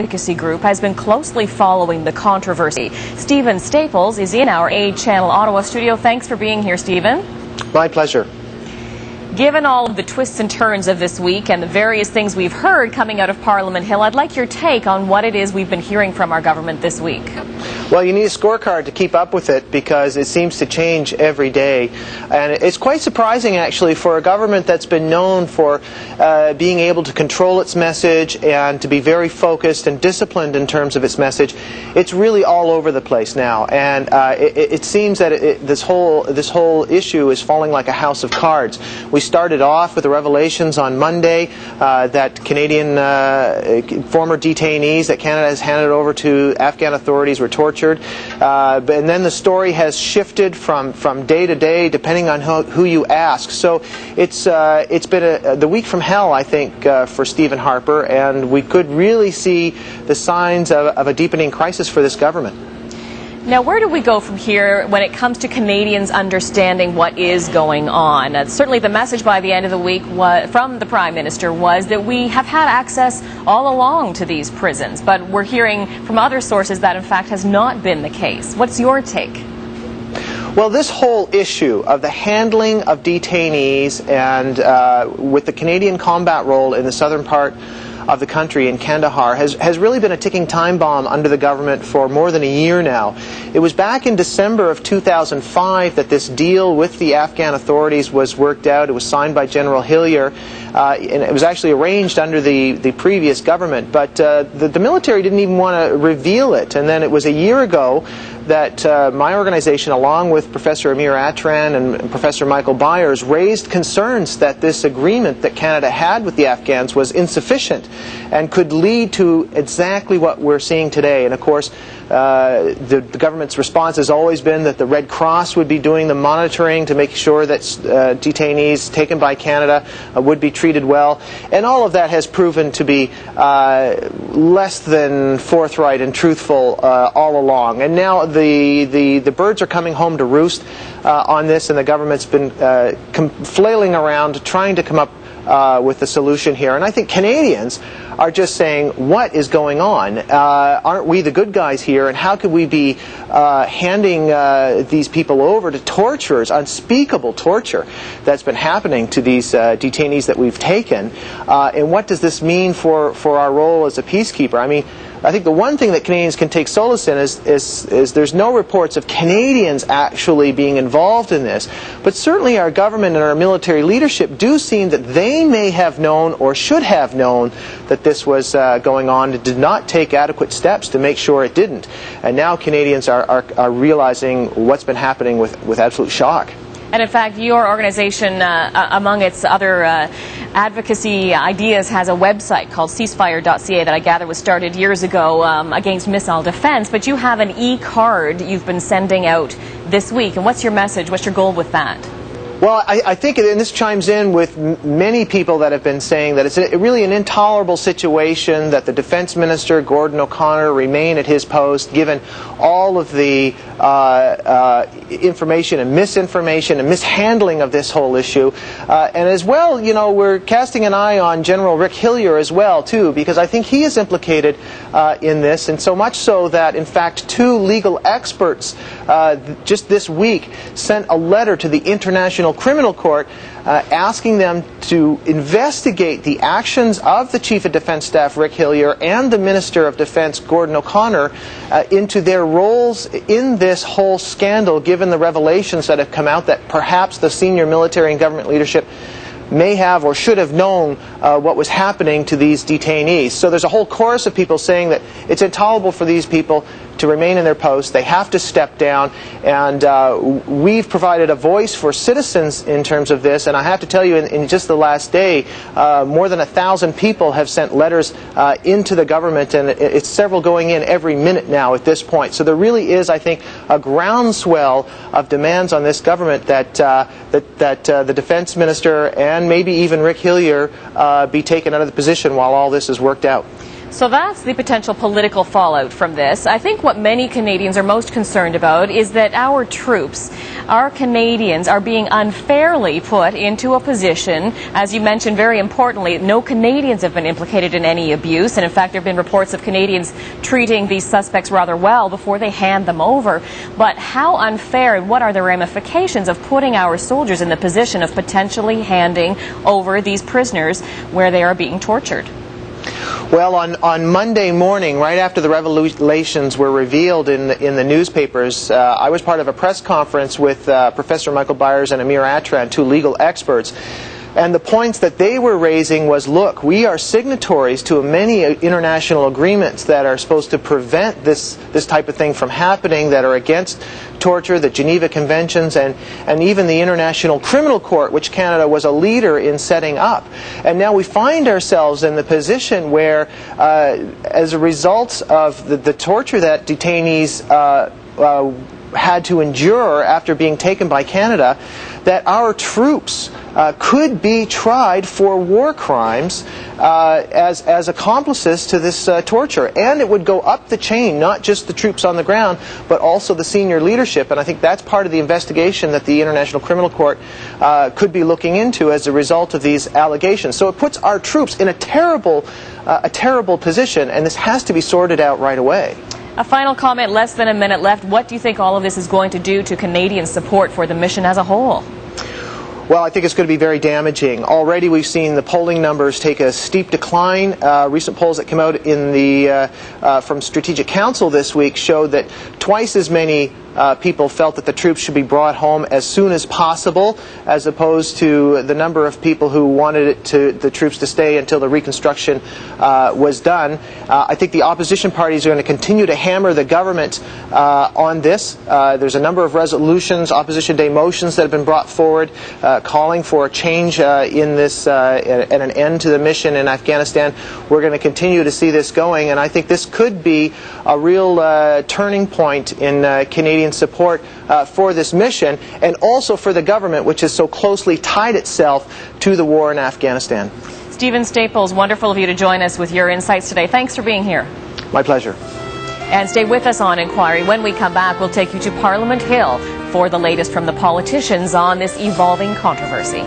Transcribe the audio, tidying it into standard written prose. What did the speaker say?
advocacy group has been closely following the controversy. Stephen Staples is in our AChannel Ottawa studio. Thanks for being here, Stephen. My pleasure. Given all of the twists and turns of this week and the various things we've heard coming out of Parliament Hill, I'd like your take on what it is we've been hearing from our government this week. Well, you need a scorecard to keep up with it because it seems to change every day. And it's quite surprising, actually, for a government that's been known for being able to control its message and to be very focused and disciplined in terms of its message. It's really all over the place now. And it seems that this whole issue is falling like a house of cards. We started off with the revelations on Monday that Canadian former detainees that Canada has handed over to Afghan authorities were tortured. And then the story has shifted from day to day depending on who you ask. So it's been the week from hell, I think, for Stephen Harper, and we could really see the signs of a deepening crisis for this government. Now, where do we go from here when it comes to Canadians understanding what is going on? Certainly the message by the end of the week from the Prime Minister was that we have had access all along to these prisons, but we're hearing from other sources that in fact has not been the case. What's your take? Well, this whole issue of the handling of detainees and with the Canadian combat role in the southern part of the country in Kandahar has really been a ticking time bomb under the government for more than a year now. It was back in December of 2005 that this deal with the Afghan authorities was worked out. It was signed by General Hillier, and it was actually arranged under the previous government, but the military didn't even want to reveal it. And then it was a year ago that my organization, along with Professor Amir Atran and Professor Michael Byers, raised concerns that this agreement that Canada had with the Afghans was insufficient and could lead to exactly what we're seeing today. And of course, the government's response has always been that the Red Cross would be doing the monitoring to make sure that detainees taken by Canada would be treated well. And all of that has proven to be less than forthright and truthful all along. And now the birds are coming home to roost on this, and the government's been flailing around trying to come up with the solution here. And I think Canadians are just saying, what is going on? Aren't we the good guys here? And how could we be handing these people over to torturers, unspeakable torture that's been happening to these detainees that we've taken? And what does this mean for our role as a peacekeeper? I mean, I think the one thing that Canadians can take solace in is there's no reports of Canadians actually being involved in this. But certainly our government and our military leadership do seem that they may have known or should have known that this was going on and did not take adequate steps to make sure it didn't. And now Canadians are realizing what's been happening with absolute shock. And in fact, your organization, among its other advocacy ideas, has a website called Ceasefire.ca that I gather was started years ago against missile defense. But you have an e-card you've been sending out this week. And what's your message? What's your goal with that? Well, I think, and this chimes in with many people that have been saying that it's really an intolerable situation that the Defense Minister, Gordon O'Connor, remain at his post, given all of the information and misinformation and mishandling of this whole issue. And as well, you know, we're casting an eye on General Rick Hillier as well, too, because I think he is implicated in this, and so much so that, in fact, two legal experts just this week sent a letter to the International Criminal Court asking them to investigate the actions of the Chief of Defense Staff, Rick Hillier, and the Minister of Defense, Gordon O'Connor, into their roles in this whole scandal, given the revelations that have come out that perhaps the senior military and government leadership may have or should have known what was happening to these detainees. So there's a whole chorus of people saying that it's intolerable for these people to remain in their posts. They have to step down, and we've provided a voice for citizens in terms of this. And I have to tell you, in just the last day, more than 1,000 people have sent letters into the government, and it's several going in every minute now at this point. So there really is, I think, a groundswell of demands on this government that the Defense Minister and maybe even Rick Hillier be taken out of the position while all this is worked out. So that's the potential political fallout from this. I think what many Canadians are most concerned about is that our troops, our Canadians, are being unfairly put into a position. As you mentioned, very importantly, no Canadians have been implicated in any abuse, and in fact there have been reports of Canadians treating these suspects rather well before they hand them over. But how unfair, and what are the ramifications of putting our soldiers in the position of potentially handing over these prisoners where they are being tortured? Well, on Monday morning, right after the revelations were revealed in the newspapers, I was part of a press conference with Professor Michael Byers and Amir Atran, two legal experts. And the points that they were raising was, look, we are signatories to many international agreements that are supposed to prevent this type of thing from happening, that are against torture, the Geneva Conventions, and even the International Criminal Court, which Canada was a leader in setting up. And now we find ourselves in the position where, as a result of the torture that detainees had to endure after being taken by Canada, that our troops could be tried for war crimes as accomplices to this torture. And it would go up the chain, not just the troops on the ground, but also the senior leadership. And I think that's part of the investigation that the International Criminal Court could be looking into as a result of these allegations. So it puts our troops in a terrible position, and this has to be sorted out right away. A final comment, less than a minute left. What do you think all of this is going to do to Canadian support for the mission as a whole? Well, I think it's going to be very damaging. Already we've seen the polling numbers take a steep decline. Recent polls that came out from Strategic Council this week showed that twice as many people felt that the troops should be brought home as soon as possible, as opposed to the number of people who wanted the troops to stay until the reconstruction was done. I think the opposition parties are going to continue to hammer the government on this. There's a number of resolutions, Opposition Day motions that have been brought forward calling for a change in this and an end to the mission in Afghanistan. We're going to continue to see this going, and I think this could be a real turning point in Canadian support for this mission, and also for the government, which has so closely tied itself to the war in Afghanistan. Stephen Staples, wonderful of you to join us with your insights today. Thanks for being here. My pleasure. And stay with us on Inquiry. When we come back, we'll take you to Parliament Hill for the latest from the politicians on this evolving controversy.